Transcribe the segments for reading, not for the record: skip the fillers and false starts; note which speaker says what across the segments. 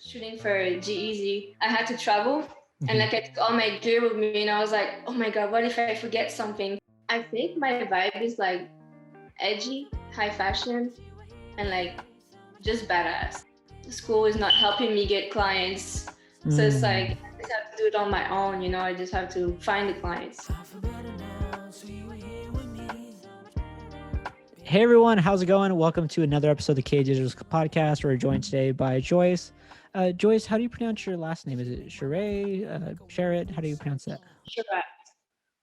Speaker 1: shooting for G-Eazy, I had to travel and
Speaker 2: Mhm.
Speaker 1: like I took all my gear with me and I was like, oh my God, what if I forget something? I think my vibe is like edgy, high fashion, and like just badass. School is not helping me get clients. So it's like,
Speaker 2: Mm.
Speaker 1: I just have to do it on my own, I just have to find the clients.
Speaker 2: Hey everyone, how's it going? Welcome to another episode of the KDigitals podcast. We're joined today by Joyce. Joyce, how do you pronounce your last name? Is it Charat? Charat? How do you pronounce that?
Speaker 1: Sure.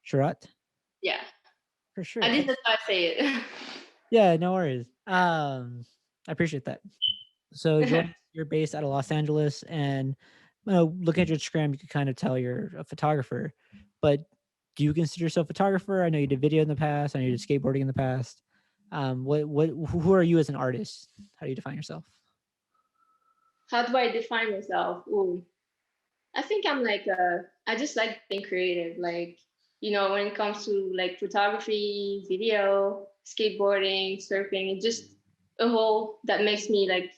Speaker 2: Charat?
Speaker 1: Yeah.
Speaker 2: For
Speaker 1: At
Speaker 2: sure.
Speaker 1: least that's how I say it.
Speaker 2: Yeah, no worries. I appreciate that. So Joyce, you're based out of Los Angeles, and looking at your Instagram, you can kind of tell you're a photographer. But do you consider yourself a photographer? I know you did video in the past. I know you did skateboarding in the past. Who are you as an artist? How do you define yourself?
Speaker 1: How do I define myself? Ooh, I think I'm like I just like being creative. Like, when it comes to like photography, video, skateboarding, surfing, it's just a whole that makes me like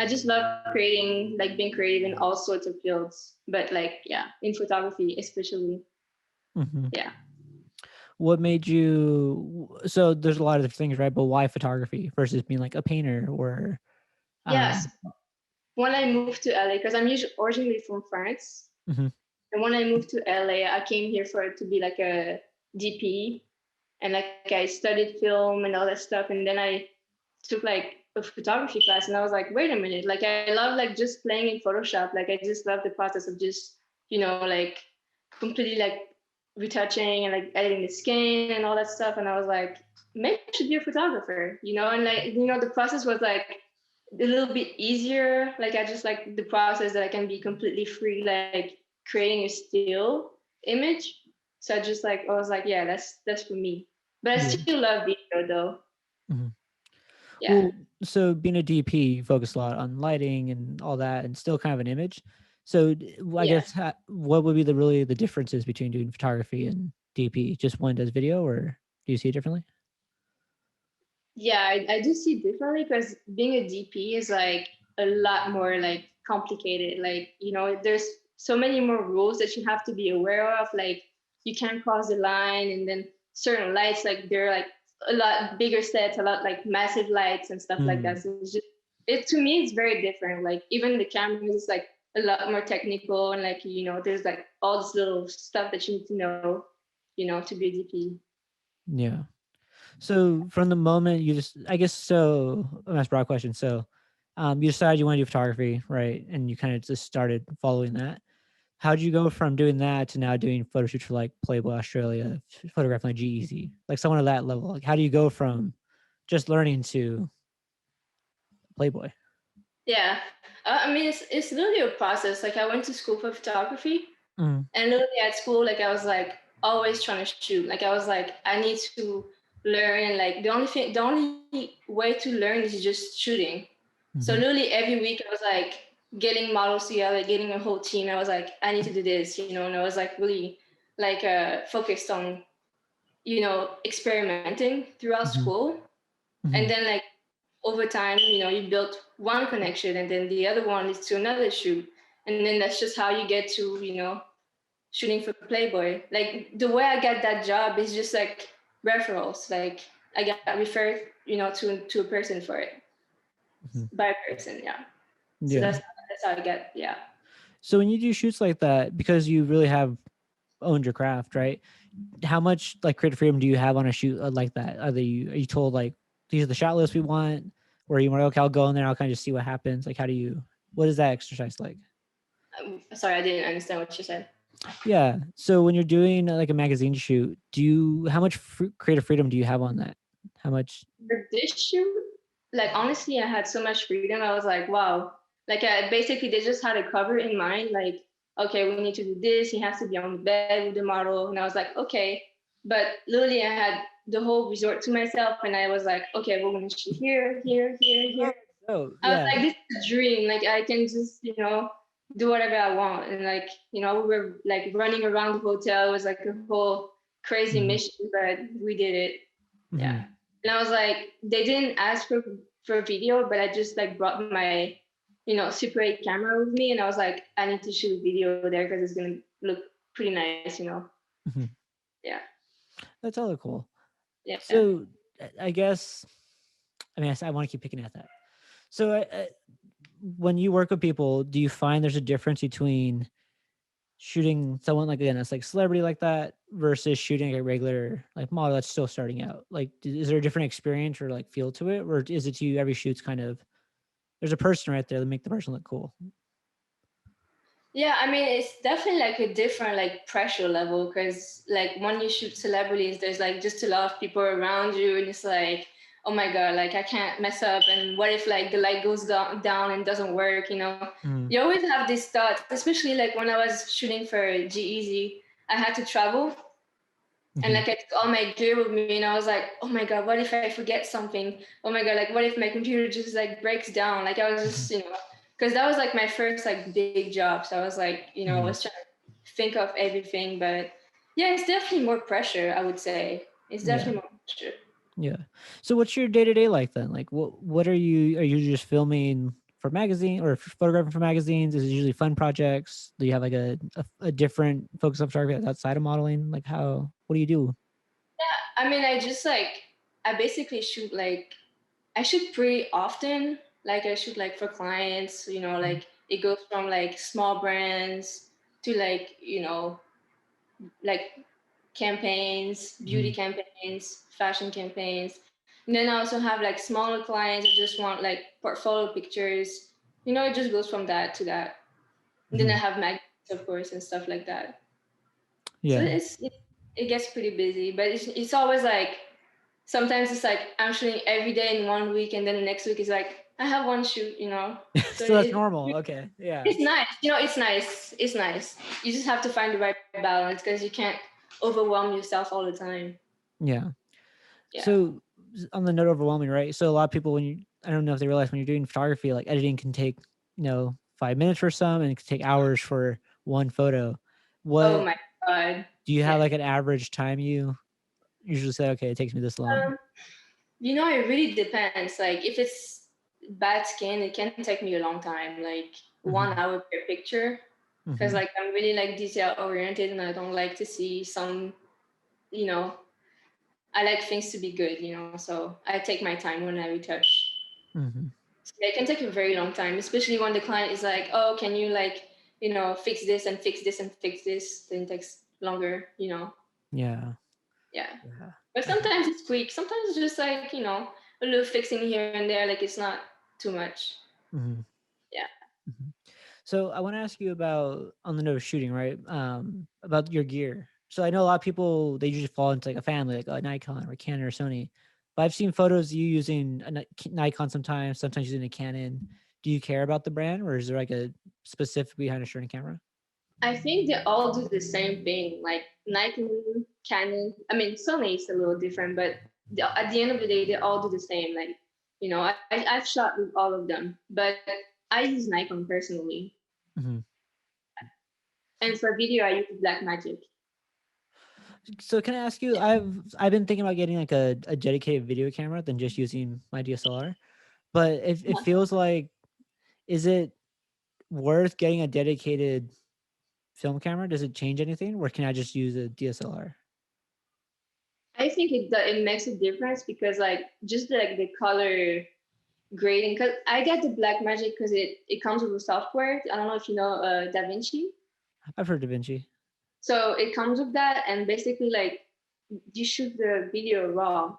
Speaker 1: I just love creating, like being creative in all sorts of fields. But like, yeah, in photography especially.
Speaker 2: Mm-hmm.
Speaker 1: Yeah.
Speaker 2: What made you? So there's a lot of different things, right? But why photography versus being like a painter or?
Speaker 1: Yes.
Speaker 2: Um,
Speaker 1: When I moved to LA, because I'm usually originally from France,
Speaker 2: mhm.
Speaker 1: and when I moved to LA, I came here for it to be like a DP, and like I studied film and all that stuff, and then I took like a photography class, and I was like, wait a minute, like I love like just playing in Photoshop, like I just love the process of just like completely like retouching and like editing the skin and all that stuff, and I was like, maybe I should be a photographer, and like the process was like a little bit easier. Like I just like the process that I can be completely free, like creating a still image. So I was like, yeah, that's for me. But I
Speaker 2: Yeah.
Speaker 1: still love video though.
Speaker 2: Mhm.
Speaker 1: Yeah.
Speaker 2: Well, so being a DP, you focus a lot on lighting and all that, and still kind of an image. So I
Speaker 1: Yeah.
Speaker 2: guess what would be the differences between doing photography and DP? Just one does video, or do you see it differently?
Speaker 1: Yeah, I do see differently because being a DP is like a lot more like complicated. Like, there's so many more rules that you have to be aware of. Like you can't cross the line, and then certain lights, like they're like a lot bigger sets, a lot like massive lights and stuff like that.
Speaker 2: Mm.
Speaker 1: So it's just it to me it's very different. Like even the camera is like a lot more technical, and like there's like all this little stuff that you need to know, to be a DP.
Speaker 2: Yeah. So from the moment you just, I guess, so that's a broad question. So, you decided you want to do photography, right? And you kind of just started following that. How did you go from doing that to now doing photo shoots for like Playboy Australia, photographing like G-Eazy, like someone at that level? Like, how do you go from just learning to Playboy?
Speaker 1: Yeah. I mean, it's literally a process. Like I went to school for photography,
Speaker 2: Mm,
Speaker 1: and literally at school, like I was like always trying to shoot. Like I was like, I need to learn, and like the only way to learn is just shooting. So
Speaker 2: mhm,
Speaker 1: literally every week, I was like getting models together, getting a whole team. I was like, I need to do this, and I was like really like focused on experimenting throughout
Speaker 2: mhm,
Speaker 1: school, and
Speaker 2: mhm.
Speaker 1: then like over time, you build one connection and then the other one leads to another shoot. And then that's just how you get to, shooting for Playboy. Like the way I got that job is just like referrals. Like I got referred, to a person for it.
Speaker 2: Mhm.
Speaker 1: By a person, yeah. So
Speaker 2: Yeah.
Speaker 1: that's how I got, yeah.
Speaker 2: So when you do shoots like that, because you really have owned your craft, right? How much like creative freedom do you have on a shoot like that? Are you told like these are the shot lists we want, or you want okay, I'll go in there, I'll kind of just see what happens. Like, what is that exercise like?
Speaker 1: Sorry, I didn't understand what you said.
Speaker 2: Yeah. So when you're doing like a magazine shoot, how much creative freedom do you have on that? How much?
Speaker 1: For this shoot, like honestly, I had so much freedom. I was like, wow. Like basically, they just had a cover in mind. Like, okay, we need to do this. He has to be on the bed with the model, and I was like, okay. But literally, I had the whole resort to myself, and I was like, okay, we're gonna shoot here, here, here, here.
Speaker 2: Oh,
Speaker 1: I was
Speaker 2: yeah.
Speaker 1: like, this is a dream. Like I can just, do whatever I want, and like, we were like running around the hotel. It was like a whole crazy
Speaker 2: Mhm,
Speaker 1: mission, but we did it. Yeah.
Speaker 2: mhm,
Speaker 1: And I was like, they didn't ask for video, but I just like brought my, Super 8 camera with me, and I was like, I need to shoot a video there because it's gonna look pretty nice.
Speaker 2: Mhm.
Speaker 1: Yeah,
Speaker 2: That's hella cool.
Speaker 1: yeah.
Speaker 2: So I guess, I mean, I want to keep picking at that. So when you work with people, do you find there's a difference between shooting someone like, again, that's like celebrity like that versus shooting a regular like model that's still starting out? Like, is there a different experience or like feel to it, or is it to you every shoot's kind of there's a person right there to make the person look cool?
Speaker 1: Yeah, I mean, it's definitely like a different like pressure level because like when you shoot celebrities, there's like just a lot of people around you, and it's like, oh my God, like I can't mess up. And what if like the light goes down and doesn't work?
Speaker 2: Mm,
Speaker 1: You always have this thought, especially like when I was shooting for G-Eazy, I had to travel. And
Speaker 2: mhm,
Speaker 1: like I took all my gear with me, and I was like, oh my God, what if I forget something? Oh my God, like what if my computer just like breaks down? Like I was
Speaker 2: mhm,
Speaker 1: just, because that was like my first like big job. So I was like, I
Speaker 2: mhm.
Speaker 1: was trying to think of everything. But yeah, it's definitely more pressure, I would say. It's
Speaker 2: Yeah.
Speaker 1: definitely more pressure.
Speaker 2: Yeah. So what's your day-to-day like then? Like what are you just filming for magazine or photographing for magazines? Is it usually fun projects? Do you have like a different focus on photography outside of modeling? Like what do you do?
Speaker 1: I mean, I basically shoot like, I shoot pretty often. Like I shoot like for clients,
Speaker 2: Mhm,
Speaker 1: like it goes from like small brands to like, like campaigns, beauty
Speaker 2: mhm,
Speaker 1: campaigns, fashion campaigns. And then I also have like smaller clients that just want like portfolio pictures. It just goes from that to that. And then I
Speaker 2: mhm.
Speaker 1: have magazines, of course, and stuff like that. So
Speaker 2: Yeah.
Speaker 1: it gets pretty busy, but it's always like sometimes it's like I'm shooting every day in one week, and then the next week is like I have one shoot. So
Speaker 2: So that's normal. Okay. Yeah.
Speaker 1: it's nice. It's nice. It's nice. You just have to find the right balance because you can't overwhelm yourself all the time.
Speaker 2: Yeah.
Speaker 1: Yeah.
Speaker 2: So on the note overwhelming, right? So a lot of people I don't know if they realize when you're doing photography, like editing can take, 5 minutes for some and it can take hours for one photo.
Speaker 1: Oh
Speaker 2: What
Speaker 1: my God.
Speaker 2: do you have
Speaker 1: Yeah.
Speaker 2: like an average time you usually say, okay, it takes me this long?
Speaker 1: Um, it really depends. Like if it's bad skin, it can take me a long time, like one
Speaker 2: Mhm,
Speaker 1: hour per picture. Because
Speaker 2: mhm,
Speaker 1: like I'm really like detail oriented and I don't like to see you know, I like things to be good. So I take my time when I retouch.
Speaker 2: mhm.
Speaker 1: So it can take a very long time, especially when the client is like, oh, can you like, fix this and fix this and fix this? Then it takes longer.
Speaker 2: Yeah,
Speaker 1: Yeah.
Speaker 2: yeah.
Speaker 1: But
Speaker 2: Okay.
Speaker 1: sometimes it's quick. Sometimes it's just like, a little fixing here and there. Like it's not too much.
Speaker 2: Mhm,
Speaker 1: Yeah.
Speaker 2: mhm. So I want to ask you about on the note of shooting, right? About your gear. So I know a lot of people they usually fall into like a family, like a Nikon or Canon or Sony. But I've seen photos of you using a Nikon sometimes using a Canon. Do you care about the brand, or is there like a specific behind a certain camera?
Speaker 1: I think they all do the same thing. Like Nikon, Canon. I mean, Sony is a little different, but at the end of the day, they all do the same. Like, I've shot with all of them, but I use Nikon personally.
Speaker 2: Mhm.
Speaker 1: And for video, I use Blackmagic.
Speaker 2: So can I ask you? I've been thinking about getting like a dedicated video camera than just using my DSLR. But it feels like, is it worth getting a dedicated film camera? Does it change anything, or can I just use a DSLR?
Speaker 1: I think it makes a difference because like just like the color grading. Because I get the Blackmagic because it comes with a software. I don't know if you know DaVinci.
Speaker 2: I've heard DaVinci.
Speaker 1: So it comes with that, and basically like you shoot the video raw.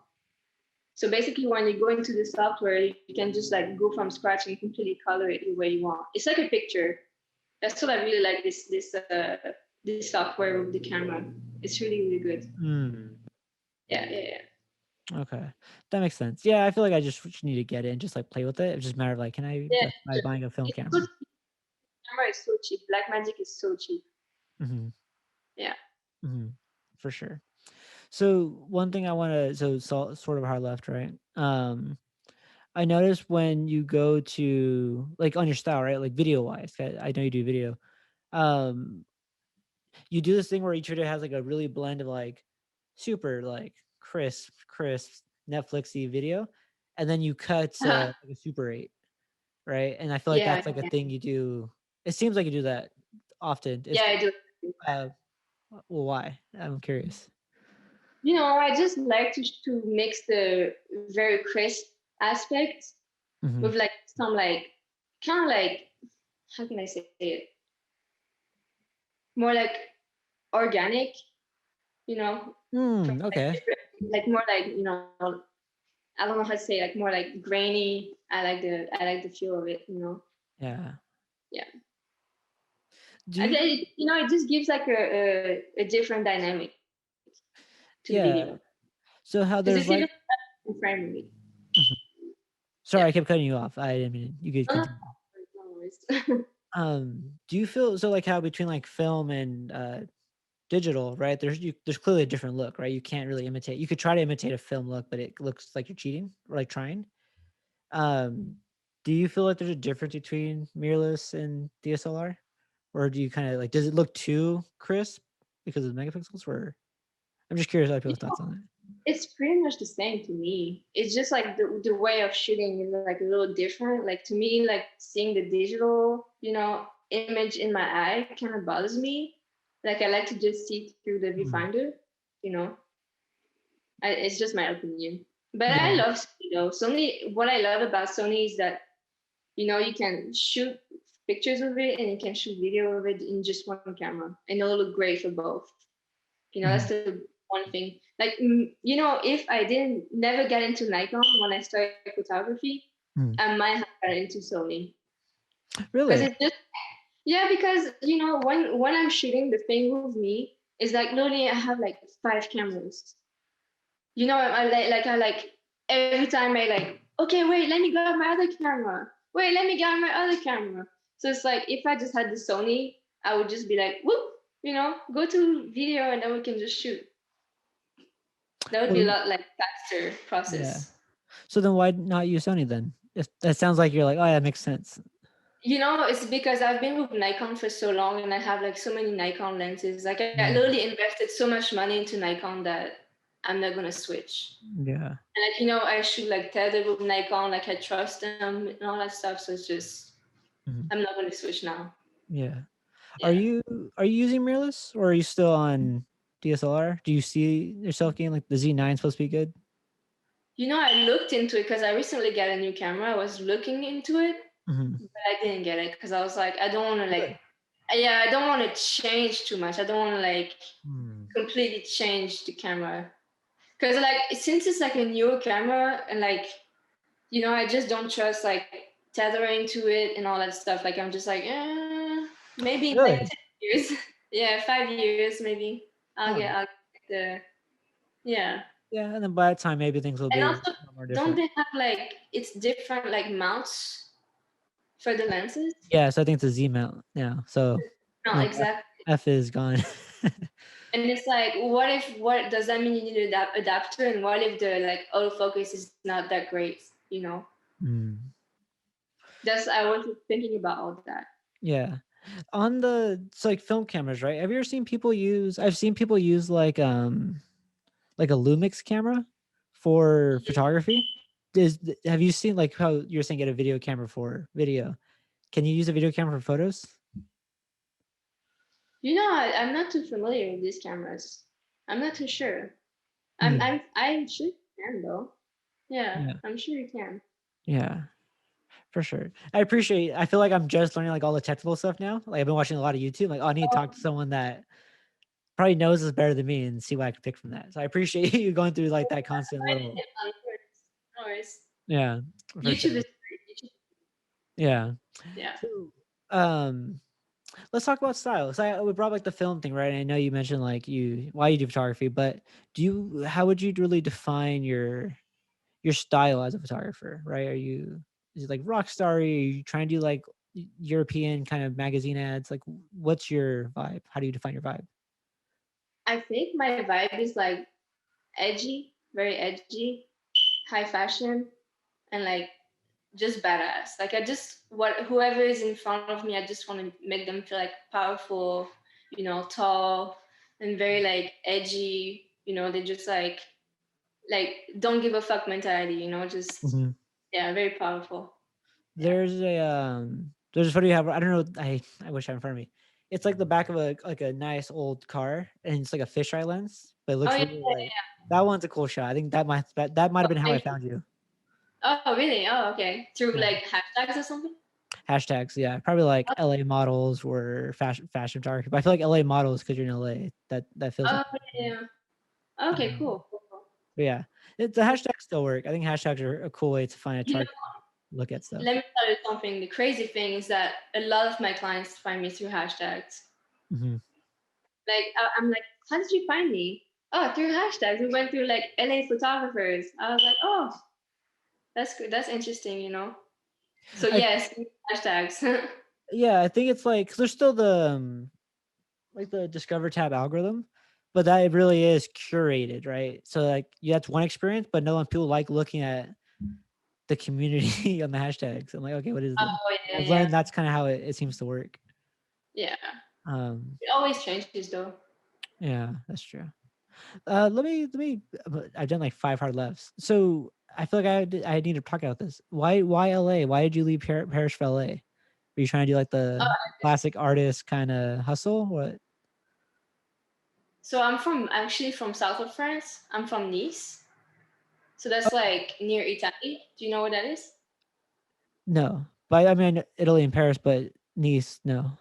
Speaker 1: So basically, when you go into the software, you can just like go from scratch and completely color it the way you want. It's like a picture. That's what I really like this software with the camera. It's really good.
Speaker 2: Hmm.
Speaker 1: Yeah, yeah, yeah.
Speaker 2: Okay, that makes sense. Yeah, I feel like I just need to get it and just like play with it. It's just a matter of like, can I
Speaker 1: Yeah,
Speaker 2: justify buying a film
Speaker 1: it's so
Speaker 2: camera?
Speaker 1: cheap. Camera is so cheap. Blackmagic is so cheap.
Speaker 2: Hmm.
Speaker 1: Yeah.
Speaker 2: Hmm. For sure. So one thing I want to sort of hard left, right? I noticed when you go to like on your style, right? Like video wise, I know you do video. Um, you do this thing where each video has like a really blend of like super like crisp Netflixy video, and then you cut like a Super 8. right? And I feel like
Speaker 1: Yeah,
Speaker 2: that's like a
Speaker 1: yeah,
Speaker 2: thing you do. It seems like you do that often.
Speaker 1: yeah,
Speaker 2: It's
Speaker 1: I do.
Speaker 2: uh, well, why? I'm curious.
Speaker 1: I just like to mix the very crisp aspects
Speaker 2: Hmm.
Speaker 1: with like some like kind of like, how can I say it? More like organic, from like
Speaker 2: Okay.
Speaker 1: different, like more like I don't know how to say, like more like grainy. I like the feel of it.
Speaker 2: Yeah.
Speaker 1: Yeah,
Speaker 2: Do
Speaker 1: and
Speaker 2: you?
Speaker 1: then it just gives like a different dynamic to the video
Speaker 2: Yeah. So how
Speaker 1: because it's
Speaker 2: there's
Speaker 1: even
Speaker 2: like,
Speaker 1: in frame of me.
Speaker 2: mhm.
Speaker 1: Yeah.
Speaker 2: Sorry, I kept cutting you off. I didn't mean you could
Speaker 1: No, no,
Speaker 2: continue.
Speaker 1: no worries.
Speaker 2: Do you feel so like how between like film and digital, right? There's clearly a different look, right? You can't really imitate. You could try to imitate a film look, but it looks like you're cheating or like trying. Um, do you feel like there's a difference between mirrorless and DSLR, or do you kind of like does it look too crisp because of the megapixels? Or I'm just curious how people's thoughts on it.
Speaker 1: It's pretty much the same to me. It's just like the way of shooting is like a little different. Like to me, like seeing the digital, image in my eye kind of bothers me. Like I like to just see through the
Speaker 2: Mm.
Speaker 1: viewfinder, you know. It's just my opinion. But I
Speaker 2: Yeah.
Speaker 1: love Sony though. Sony, what I love about Sony is that, you can shoot pictures with it and you can shoot video with it in just one camera. And it'll look great for both. That's
Speaker 2: Mhm.
Speaker 1: the one thing. Like, if I didn't never get into Nikon when I started photography,
Speaker 2: Mm.
Speaker 1: I might have got into Sony because
Speaker 2: Really?
Speaker 1: it's just yeah. Because when I'm shooting, the thing with me is like literally I have like 5 cameras. I like every time I like, okay, wait, let me grab my other camera. Wait, let me grab my other camera. So it's like if I just had the Sony, I would just be like, whoop, go to video and then we can just shoot. That would be a
Speaker 2: Well,
Speaker 1: lot like faster
Speaker 2: yeah.
Speaker 1: process.
Speaker 2: So then why not use Sony then? If that sounds like you're like, oh, yeah, that makes sense.
Speaker 1: It's because I've been with Nikon for so long and I have like so many Nikon lenses. Like I
Speaker 2: Mm.
Speaker 1: literally invested so much money into Nikon that I'm not gonna switch.
Speaker 2: Yeah.
Speaker 1: And like, I shoot like tethered with Nikon, like I trust them and all that stuff. So it's just
Speaker 2: Mhm.
Speaker 1: I'm not gonna switch now.
Speaker 2: Yeah. Are
Speaker 1: Yeah.
Speaker 2: you are you using mirrorless or are you still on DSLR? Do you see yourself getting like the Z9 supposed to be good?
Speaker 1: I looked into it because I recently got a new camera. I was looking into it,
Speaker 2: Mhm.
Speaker 1: but I didn't get it because I was like, I don't want to
Speaker 2: Really?
Speaker 1: like, yeah, I don't want to change too much. I don't want to like
Speaker 2: Mm.
Speaker 1: completely change the camera because like since it's like a newer camera and like I just don't trust like tethering to it and all that stuff. Like I'm just like, maybe in like
Speaker 2: Really?
Speaker 1: 10 years, yeah, 5 years maybe.
Speaker 2: Huh.
Speaker 1: I'll get the yeah.
Speaker 2: Yeah, and then by that time maybe things will
Speaker 1: And
Speaker 2: be a
Speaker 1: also,
Speaker 2: lot more
Speaker 1: don't
Speaker 2: different.
Speaker 1: they have like it's different like mounts for the lenses?
Speaker 2: Yeah, so I think it's a Z mount now. So
Speaker 1: No,
Speaker 2: no,
Speaker 1: exactly.
Speaker 2: F is gone.
Speaker 1: And it's like, what does that mean? You need an adapter, and what if the like autofocus is not that great?
Speaker 2: Mm.
Speaker 1: That's I was thinking about all that.
Speaker 2: Yeah. On the it's like film cameras, right? Have you ever seen people use I've seen people use like a Lumix camera for photography. Have you seen like how you're saying get a video camera for video? Can you use a video camera for photos?
Speaker 1: I'm not too familiar with these cameras. I'm not too sure.
Speaker 2: Mm.
Speaker 1: I'm sure you can though. Yeah,
Speaker 2: Yeah.
Speaker 1: I'm sure you can.
Speaker 2: Yeah. For sure. I feel like I'm just learning like all the technical stuff now. Like I've been watching a lot of YouTube. Like, oh, I need to talk
Speaker 1: Oh,
Speaker 2: to someone that probably knows this better than me and see what I can pick from that. So I appreciate you going through like that constant little
Speaker 1: no worries.
Speaker 2: yeah, for
Speaker 1: YouTube
Speaker 2: sure.
Speaker 1: is great. YouTube,
Speaker 2: Yeah.
Speaker 1: yeah.
Speaker 2: So let's talk about style. So we brought like the film thing, right? And I know you mentioned like why you do photography, but how would you really define your style as a photographer, right? Is it like rock star? Are you trying to do like European kind of magazine ads? Like what's your vibe? How do you define your vibe?
Speaker 1: I think my vibe is like edgy, very edgy, high fashion, and like just badass. Like I just whoever is in front of me, I just want to make them feel like powerful, tall and very like edgy. They just like don't give a fuck mentality. Just
Speaker 2: Mhm.
Speaker 1: yeah, very powerful.
Speaker 2: There's a photo you have. I don't know. I wish I had in front of me. It's like the back of a nice old car, and it's like a fisheye lens, but it
Speaker 1: Oh
Speaker 2: looks
Speaker 1: yeah.
Speaker 2: really like that one's a cool shot. I think that might have been how I
Speaker 1: Thank you.
Speaker 2: found you.
Speaker 1: Oh really? Oh okay. Through
Speaker 2: Yeah.
Speaker 1: like hashtags or something?
Speaker 2: Hashtags, yeah, probably like LA models or fashion photography. But I feel like LA models because you're in LA. That feels like.
Speaker 1: Oh yeah. Okay,
Speaker 2: Um,
Speaker 1: cool. Cool, cool.
Speaker 2: but yeah, the hashtags still work. I think hashtags are a cool way to find a
Speaker 1: You know,
Speaker 2: target, look at stuff.
Speaker 1: let me tell you something. The crazy thing is that a lot of my clients find me through hashtags.
Speaker 2: Hmm.
Speaker 1: Like I'm like, how did you find me? Oh, through hashtags. We went through like LA photographers. I was like, oh, that's good. That's interesting, you know. So
Speaker 2: I
Speaker 1: yes, hashtags.
Speaker 2: Yeah, I think it's like 'cause there's still the like the Discover tab algorithm, but that it really is curated, right? So like yeah, that's one experience, but no one people like looking at the community on the hashtags. I'm like, okay, what is this?
Speaker 1: Oh yeah,
Speaker 2: I've
Speaker 1: yeah,
Speaker 2: learned that's kind of how it seems to work.
Speaker 1: yeah.
Speaker 2: Um,
Speaker 1: It always changes though.
Speaker 2: yeah, that's true. Let me. I've done like 5 hard lefts, so I feel like I need to talk about this. Why LA? Why did you leave Paris for LA? Were you trying to do like
Speaker 1: Uh,
Speaker 2: the classic artist kind of hustle? What?
Speaker 1: so I'm actually from south of France. I'm from Nice. So that's like near Italy. Do you know where that is?
Speaker 2: No, but I mean Italy and Paris, but Nice, no.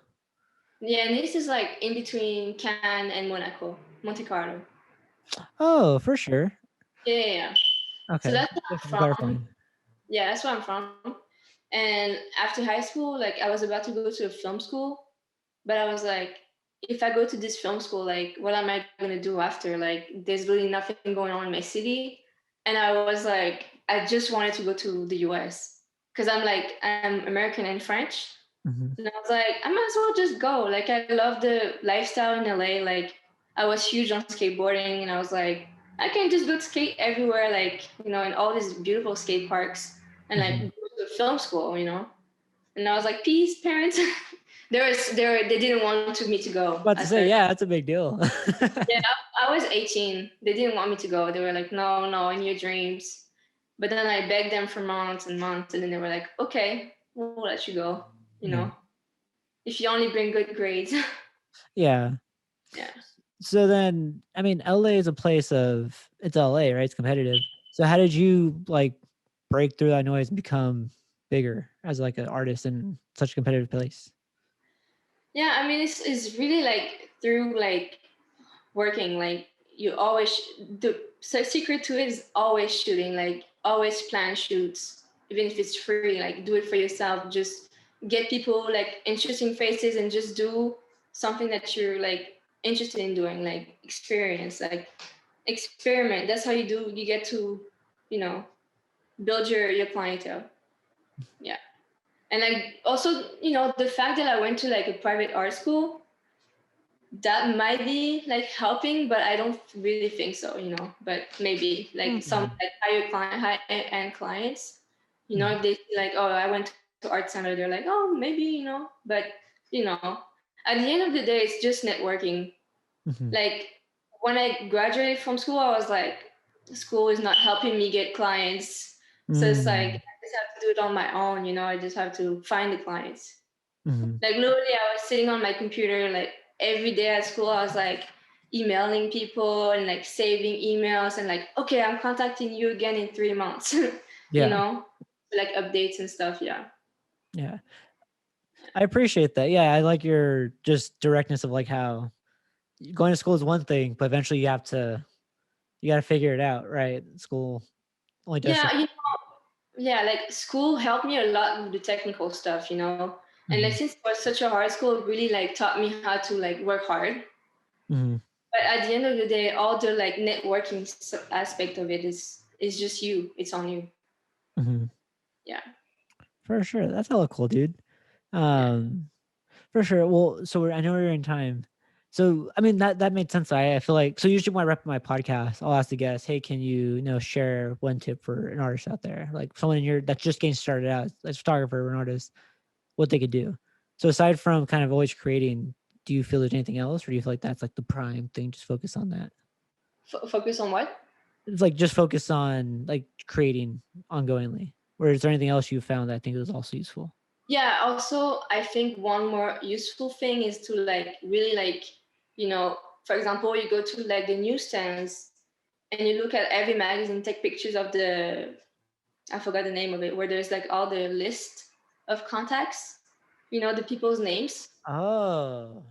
Speaker 1: Yeah, Nice is like in between Cannes and Monaco, Monte Carlo.
Speaker 2: Oh, for sure.
Speaker 1: Yeah, yeah, yeah. So
Speaker 2: Okay,
Speaker 1: that's where
Speaker 2: thank you for
Speaker 1: I'm from.
Speaker 2: clarifying.
Speaker 1: Yeah, that's where I'm from. And after high school, like I was about to go to a film school, but I was like, if I go to this film school, like what am I gonna do after? Like there's really nothing going on in my city. And I was like, I just wanted to go to the US because I'm American and French.
Speaker 2: Mhm.
Speaker 1: And I was like, I might as well just go. Like I love the lifestyle in LA. Like I was huge on skateboarding and I was like, I can just go skate everywhere, like, you know, in all these beautiful skate parks and like go
Speaker 2: Mhm.
Speaker 1: to a film school, you know? And I was like, peace, parents. They didn't want me to go
Speaker 2: About to
Speaker 1: at
Speaker 2: say,
Speaker 1: first.
Speaker 2: yeah, that's a big deal.
Speaker 1: Yeah, I was 18. They didn't want me to go. They were like, no, no, in your dreams. But then I begged them for months and months, and then they were like, okay, we'll let you go, you
Speaker 2: Yeah.
Speaker 1: know, if you only bring good grades.
Speaker 2: Yeah.
Speaker 1: Yeah.
Speaker 2: So then, I mean, LA is a place of it's LA, right? It's competitive. So how did you like break through that noise and become bigger as like an artist in such a competitive place?
Speaker 1: Yeah, I mean, it's really like through like working, like you always, the secret to it is always shooting, like always plan shoots, even if it's free, like do it for yourself. Just get people like interesting faces and just do something that you're like interested in doing, like experience, like experiment. That's how you get to, you know, build your clientele. Yeah. And like also, you know, the fact that I went to like a private art school, that might be like helping, but I don't really think so, you know. But maybe like some
Speaker 2: Mhm.
Speaker 1: like high end clients, you know,
Speaker 2: Mhm.
Speaker 1: if they see like, oh, I went to art center, they're like, oh, maybe, you know. But you know, at the end of the day, it's just networking.
Speaker 2: Mhm.
Speaker 1: Like when I graduated from school, I was like, school is not helping me get clients. So it's like
Speaker 2: Mm.
Speaker 1: I just have to do it on my own, you know. I just have to find the clients.
Speaker 2: Mhm.
Speaker 1: Like literally, I was sitting on my computer like every day at school. I was like emailing people and like saving emails and like, okay, I'm contacting you again in 3 months. You
Speaker 2: Yeah.
Speaker 1: know, like updates and stuff. Yeah.
Speaker 2: Yeah. I appreciate that. Yeah, I like your just directness of like how going to school is one thing, but eventually you got to figure it out, right? School only does so.
Speaker 1: Yeah. Yeah. Like school helped me a lot with the technical stuff. You know, and like
Speaker 2: Mhm.
Speaker 1: since it was such a hard school, it really like taught me how to like work hard.
Speaker 2: Mhm.
Speaker 1: But at the end of the day, all the like networking aspect of it is just you. It's on you.
Speaker 2: Mhm.
Speaker 1: Yeah.
Speaker 2: For sure. That's hella cool, dude.
Speaker 1: Yeah.
Speaker 2: Um, for sure. Well, so I know we're in time. So I mean that made sense. I feel like so usually when I wrap up my podcast, I'll ask the guest, hey, can you know share one tip for an artist out there, like someone in your that's just getting started out as a photographer or an artist, what they could do. So aside from kind of always creating, do you feel there's anything else, or do you feel like that's like the prime thing? Just focus on that.
Speaker 1: Focus on what?
Speaker 2: It's like just focus on like creating ongoingly. Or is there anything else you found that I think was also useful?
Speaker 1: Yeah, also I think one more useful thing is to like really like, for example, you go to like the newsstands and you look at every magazine, take pictures of I forgot the name of it, where there's like all the list of contacts, the people's names.
Speaker 2: Oh,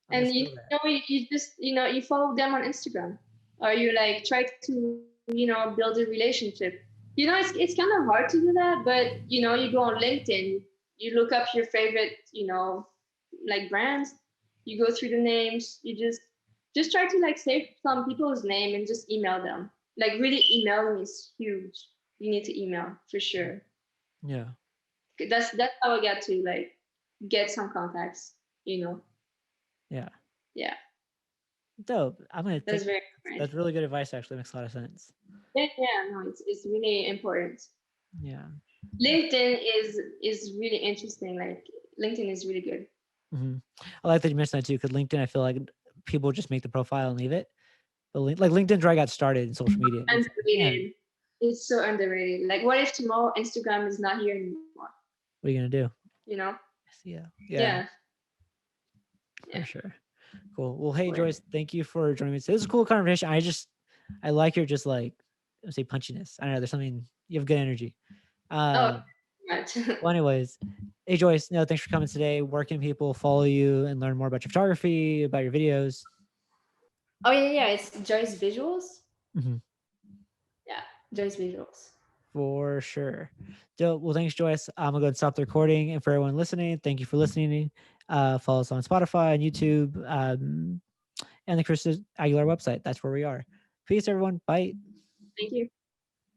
Speaker 2: I'm gonna
Speaker 1: And
Speaker 2: steal that.
Speaker 1: you just, you follow them on Instagram, or you like try to, build a relationship. It's kind of hard to do that, but you go on LinkedIn, you look up your favorite, like brands, you go through the names, you just try to like save some people's name and just email them. Like really emailing is huge. You need to email for sure.
Speaker 2: Yeah.
Speaker 1: That's how I got to like get some contacts,
Speaker 2: Yeah.
Speaker 1: yeah.
Speaker 2: Dope. I'm gonna
Speaker 1: That's
Speaker 2: take
Speaker 1: very important.
Speaker 2: that's really good advice. Actually, makes a lot of sense.
Speaker 1: Yeah, no, it's really important.
Speaker 2: Yeah.
Speaker 1: LinkedIn is really interesting. Like LinkedIn is really good.
Speaker 2: hmm I like that you mentioned that too, because LinkedIn, I feel like people just make the profile and leave it. But like LinkedIn's where I got started in social media. It's like, man,
Speaker 1: Underrated. It's so underrated. Like, what if tomorrow Instagram is not here anymore?
Speaker 2: what are you gonna do?
Speaker 1: You know?
Speaker 2: Yeah. Yeah,
Speaker 1: Yeah,
Speaker 2: for
Speaker 1: yeah.
Speaker 2: sure. Cool. Well, hey
Speaker 1: Word.
Speaker 2: Joyce, thank you for joining me. This is a cool conversation. I like your just like say punchiness. I don't know. There's something you have good energy.
Speaker 1: Oh,
Speaker 2: Um.
Speaker 1: right.
Speaker 2: Well, anyways, hey Joyce, no, thanks for coming today. Where can people follow you and learn more about your photography, about your videos?
Speaker 1: Oh yeah. It's Joyce Visuals.
Speaker 2: Mhm.
Speaker 1: Yeah, Joyce Visuals.
Speaker 2: For sure. Dope. Well, thanks, Joyce. I'm gonna go and stop the recording. And for everyone listening, thank you for listening. Follow us on Spotify and YouTube, and the Chris Aguilar website. That's where we are. Peace, everyone. Bye.
Speaker 1: Thank you.